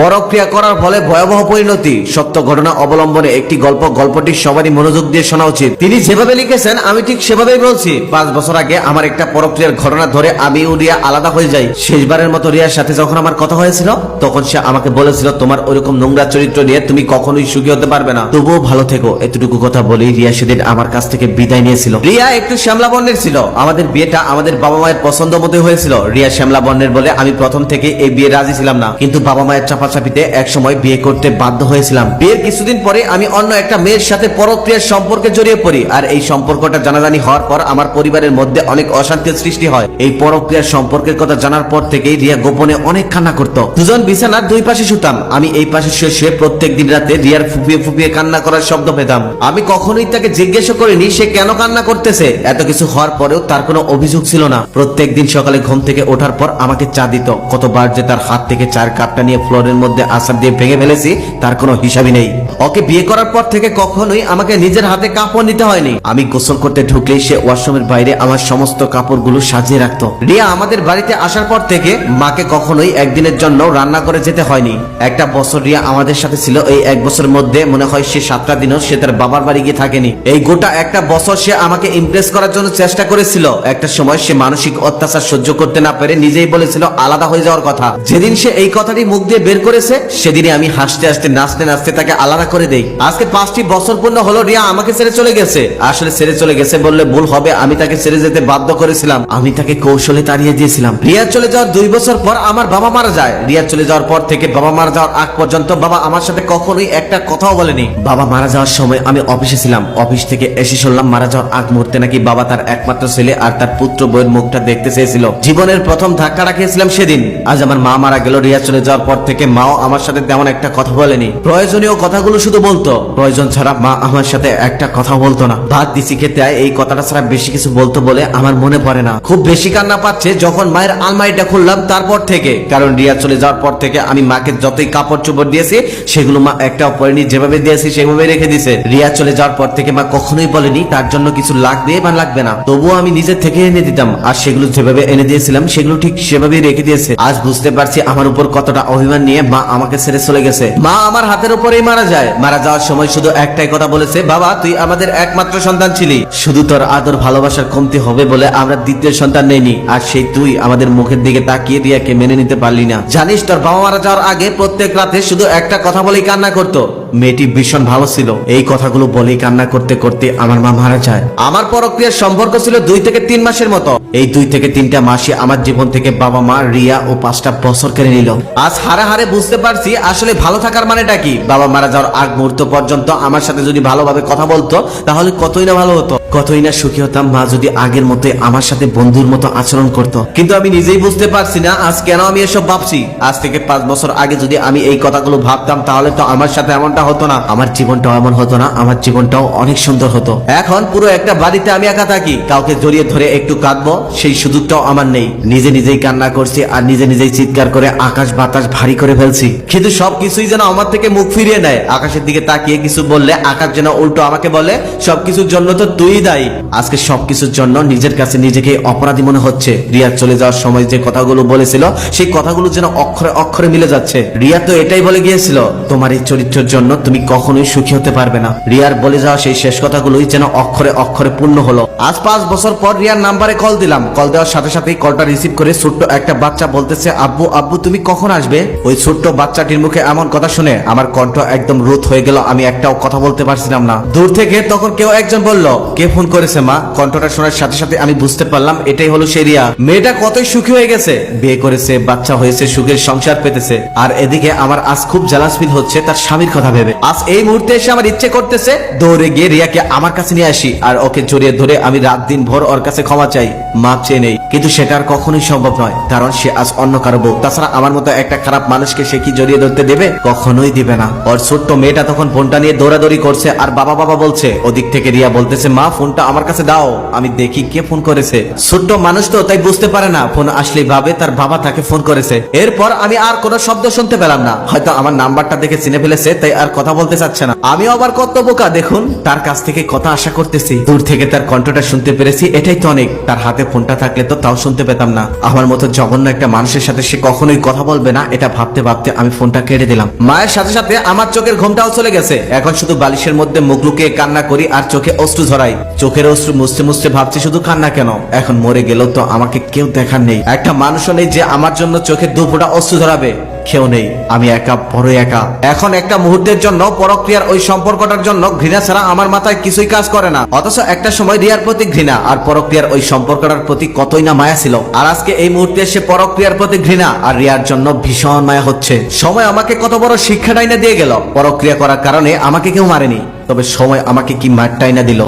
পরক্রিয়া করার ফলে ভয়াবহ পরিণতি, সত্য ঘটনা অবলম্বনে একটি গল্পটি সবারই মনোযোগ দিয়ে শোনা উচিত। তিনি যেভাবে লিখেছেন আমি ঠিক সেভাবেই বলছি। 5 বছর আগে আমার একটা পরক্রিয়ার ঘটনা ধরে আমি ও রিয়া আলাদা হয়ে যাই। শেষবারের মতো রিয়ার সাথে যখন আমার কথা হয়েছিল তখন সে আমাকে বলেছিল তোমার ওইরকম নোংরা চরিত্র নিয়ে তুমি কখনোই সুখী হতে পারবে না, তবুও ভালো থেকো। এতটুকু কথা বলেই রিয়া সেদিন আমার কাছ থেকে বিদায় নিয়েছিল। রিয়া একটু শ্যামলা বর্ণের ছিল। আমাদের বিয়েটা আমাদের বাবা মায়ের পছন্দ মতোই হয়েছিল। রিয়া শ্যামলা বর্ণের বলে আমি প্রথম থেকে এই বিয়ে রাজি ছিলাম না, কিন্তু বাবা মায়ের চাপাচাপিতে একসময় বিয়ে করতে বাধ্য হয়েছিলাম। বিয়ের কিছুদিন পরে আমি অন্য একটা মেয়ের সাথে পরক্রিয়ার সম্পর্কে জড়িয়ে পড়ি, আর এই সম্পর্কটা জানাজানি হওয়ার পর আমার পরিবারের মধ্যে অনেক অশান্তির সৃষ্টি হয়। এই পরক্রিয়ার সম্পর্কের কথা জানার পর থেকেই রিয়া গোপনে অনেক কান্না করত। দুজন বিছানার দুই পাশে শুতাম। আমি এই পাশে শুয়ে প্রত্যেক দিন রাতে রিয়ার ফুপিয়ে ফুপিয়ে কান্না করার শব্দ পেতাম। আমি কখনোই তাকে জিজ্ঞেস করিনি সে কেন কান্না করতেছে। এত কিছু হওয়ার পরেও তার কোনো অভিযোগ ছিল না। প্রত্যেক দিন সকালে ঘুম থেকে ওঠার পর আমাকে চা দিত। কতবার যে তার হাত থেকে চার কাপটা নিয়ে ফ্লোরের মধ্যে আছাড় দিয়ে ভেঙে ফেলেছি তার কোনো হিসাবই নেই। ওকে বিয়ে করার পর থেকে কখনোই আমাকে নিজের হাতে কাপড় নিতে হয়নি। আমি গোসল করতে ঢুকলেই সে ওয়াশরুমের বাইরে আমার সমস্ত কাপড়গুলো সাজিয়ে রাখতো। রিয়া আমাদের বাড়িতে আসার পর থেকে মাকে কখনোই একদিনের জন্য রান্না করে যেতে হয়নি। একটা বছর রিয়া আমাদের সাথে ছিল। এই 1 বছরের মধ্যে মনে হয় সে 7টা দিনও সে তার বাবার বাড়ি গিয়ে থাকেনি। এই গোটা একটা বছর সে আমাকে ইমপ্রেস করার জন্য চেষ্টা করেছিল। একটা সময় সে মানসিক অত্যাচার সহ্য করতে না পেরে নিজেই বলেছিল আলাদা হয়ে যাওয়ার কথা। যেদিন সে এই কথাটি মুখ দিয়ে বের করেছে সেদিনই আমি হাসতে হাসতে নাচতে নাচতে তাকে আলাদা করে দেই। আজকে 5টি বছর পূর্ণ হলো রিয়া আমাকে ছেড়ে চলে গেছে। আসলে ছেড়ে চলে গেছে বললে ভুল হবে, আমি তাকে ছেড়ে যেতে বাধ্য করেছিলাম। আমি তাকে কৌশলে তাড়িয়ে দিয়েছিলাম। রিয়া চলে যাওয়ার 2 বছর পর আমার বাবা মারা যায়। রিয়া চলে যাওয়ার পর থেকে বাবা মারা যাওয়ার আগ পর্যন্ত বাবা আমার সাথে কখনোই একটা কথাও বলেনি। বাবা মারা যাওয়ার সময় আমি অফিসে ছিলাম। অফিস থেকে এসে শুনলাম মারা যাওয়ার আগ মুহূর্তে নাকি বাবা তার একমাত্র ছেলে আর তার পুত্র বউয়ের মুখটা দেখতে চেয়েছিল। জীবনের প্রথম ধাক্কাটা খেয়েছিলাম সেদিন। আজ আমার মা মারা গেল। রিয়া চলে যাওয়ার পর থেকে মাও আমার সাথে তেমন একটা কথা বলেনি। প্রয়োজনীয় কথাগুলো শুধু বলতো, প্রয়োজন ছাড়া মা আমার সাথে একটা কথা বলতো না। ভাত দিছি খেতে এই কথাটা ছাড়া বেশি কিছু বলতো বলে আমার মনে পড়ে না। খুব বেশি কান্না পাচ্ছে যখন মায়ের আলমারিটা খুললাম তারপর থেকে। কারণ রিয়া চলে যাওয়ার পর থেকে আমি মাকে যতই কাপড় চোপড় দিয়েছি সেগুলো মা একটাও পরেনি, যেভাবে দিয়েছি সেভাবে রেখে দিয়েছে। রিয়া চলে যাওয়ার পর থেকে মা কখনোই বলেনি তার জন্য কিছু লাগবে বা লাগবে না, তবুও আমি নিজের থেকে এনে দিতাম। আর সেগুলো যেভাবে এনে দিয়েছিলাম সেগুলো ঠিক সেভাবেই রেখে দিয়েছে। আজ বুঝতে পারছি আমার উপর কতটা অভিমান নিয়ে মা আমাকে ছেড়ে চলে গেছে। মা আমার হাতের উপরেই মারা যায়। মারা যাওয়ার সময় শুধু একটাই কথা বলেছে, বাবা তুই আমাদের একমাত্র সন্তান ছিলি, শুধু তোর আদর ভালোবাসার কমতি হবে বলে আমরা দ্বিতীয় সন্তান নেইনি। আর সেই তুই আমাদের মুখের দিকে তাকিয়ে রিয়াকে মেনে নিতে পারলি না। জানিস তোর বাবা মারা যাওয়ার আগে প্রত্যেক রাতে শুধু একটা কথা বলেই কান্না করতো, মেয়েটি ভীষণ ভালো ছিল। এই কথাগুলো বলেই কান্না করতে করতে আমার মা মারা যায়। আমার পরক্রিয়ার সম্পর্ক ছিল 2 থেকে 3 মাসের মতো। এই 2 থেকে 3টা মাসে আমার জীবন থেকে বাবা মা রিয়া ও 5টা বছর কেড়ে নিল। আজ হারে হারে বুঝতে পারছি আসলে ভালো থাকার মানেটা কি। বাবা মারা যাওয়ার আগ মুহূর্ত পর্যন্ত আমার সাথে যদি ভালোভাবে কথা বলতো তাহলে কতই না ভালো হতো, কতই না সুখী হতাম। মা যদি আগের মতোই আমার সাথে বন্ধুর মতো আচরণ করতো। কিন্তু আমি নিজেই বুঝতে পারছি না আজ কেন আমি এসব ভাবছি। আজ থেকে 5 বছর আগে যদি আমি এই কথাগুলো ভাবতাম তাহলে তো আমার সাথে এমনটা হতো না, আমার জীবনটাও এমন হতো না, আমার জীবনটাও অনেক সুন্দর হতো। এখন পুরো একটা বাড়িতে আমি একা থাকি, কাউকে জড়িয়ে ধরে একটু কাঁদবো সেই সুযোগটাও আমার নেই। নিজে নিজেই কান্না করছি আর নিজে নিজেই চিৎকার করে আকাশ বাতাস ভারী করে ফেলছি। কিন্তু সবকিছুই যেন আমার থেকে মুখ ফিরিয়ে নেয়। আকাশের দিকে তাকিয়ে কিছু বললে আকাশ যেন উল্টো আমাকে বলে সবকিছুর জন্য তো তুই দায়ী। আজকে সবকিছুর জন্য নিজের কাছে নিজেকে অপরাধী মনে হচ্ছে। রিয়া চলে যাওয়ার সময় যে কথাগুলো বলেছিল সেই কথাগুলো যেন অক্ষরে অক্ষরে মিলে যাচ্ছে। রিয়া তো এটাই বলে গিয়েছিল তোমার এই চরিত্রের জন্য তুমি কখনোই সুখী হতে পারবে না। রিয়ার বলে যাওয়া সেই শেষ কথাগুলোই যেন অক্ষরে অক্ষরে পূর্ণ হলো। আজ 5 বছর পর রিয়ার নাম্বারে কল দিলাম। কল দেওয়ার সাথে সাথেই কলটা রিসিভ করে ছোট্ট একটা বাচ্চা বলতেছে আব্বু আব্বু তুমি কখন আসবে। ওই ছোট্ট বাচ্চাটির মুখে এমন কথা শুনে আমার কণ্ঠ একদম রোধ হয়ে গেল। আমি একটাও কথা বলতে পারছিলাম না। দূর থেকে তখন কেউ একজন বলল কে ফোন করেছে মা। কণ্ঠটা শোনার সাথে সাথে আমি বুঝতে পারলাম এটাই হলো সেই রিয়া। মেয়েটা কতই সুখী হয়ে গেছে, বিয়ে করেছে, বাচ্চা হয়েছে, সুখের সংসার পেতেছে। আর এদিকে আমার আজ খুব জেলাস ফিল হচ্ছে তার স্বামীর কথা ভেবে। আজ এই মুহূর্তে এসে আমার ইচ্ছে করতেছে দৌড়ে গিয়ে রিয়াকে আমার কাছে নিয়ে আসি আর ওকে জড়িয়ে ধরে আমি রাত দিন ভোর ওর কাছে ক্ষমা চাই, মাপ চেয়ে নেই। কিন্তু সেটা আর কখনোই সম্ভব নয়, কারণ সে আজ অন্য কারো বউ। তাছাড়া আমার মতো একটা খারাপ মানুষকে সে কি জড়িয়ে ধরতে দেবে? কখনোই দিবে না। ওর ছোট্ট মেয়েটা তখন ফোনটা নিয়ে দৌড়াদৌড়ি করছে আর বাবা বাবা বলছে। ওদিক থেকে রিয়া বলতেছে মা ফোনটা আমার কাছে দাও, আমি দেখি কে ফোন করেছে। ছোট্ট মানুষ তো তাই বুঝতে পারে না, ফোন আসলেই ভাবে তার বাবা তাকে ফোন করেছে। এরপর আমি আর কোনো শব্দ শুনতে পেলাম না। হয়তো আমার নাম্বারটা দেখে চিনে ফেলেছে, তাই আর কথা বলতে চাচ্ছে না। আমিও আবার কত বোকা দেখুন, তার কাছ থেকে কথা আশা করতেছি, দূর থেকে তার কণ্ঠটা শুনতে পেরেছি, এটাই তো অনেক। তার হাতে ফোনটা থাকলে তো তাও শুনতে পেতাম না। আমার মতো জঘন্য একটা মানুষের সাথে সে কখনোই কথা বলবে না, এটা ভাবতে ভাবতে আমি ফোনটা কেটে দিলাম। মায়ের সাথে সাথে আমার চোখের ঘুমটাও চলে গেছে। এখন শুধু বালিশের মধ্যে মুখ লুকিয়ে কান্না করি আর চোখে অশ্রু ঝরাই। চোখের অশ্রু মুছতে মুছতে ভাবছি শুধু কান্না কেন, এখন মরে গেলেও তো আমাকে কেউ দেখার নেই, একটা মানুষও নেই যে আমার জন্য চোখের দু ফোঁটা অশ্রু ঝরাবে, কেউ নেই, আমি একা, বড় একা। এখন একটা মুহূর্তের জন্য পরক্রিয়ার ওই সম্পর্কটার জন্য ঘৃণা ছাড়া আমার মাথায় কিছুই কাজ করে না। অথচ একটা সময় রিয়ার প্রতি ঘৃণা আর পরক্রিয়ার ওই সম্পর্কটার প্রতি কতই না মায়া ছিল, আর আজকে এই মুহূর্তে এসে পরক্রিয়ার প্রতি ঘৃণা আর রিয়ার জন্য ভীষণ মায়া হচ্ছে। সময় আমাকে কত বড় শিক্ষাটাই না দিয়ে গেল। পরক্রিয়া করার কারণে আমাকে কেউ মারেনি, তবে সময় আমাকে কি মারটাই না দিল।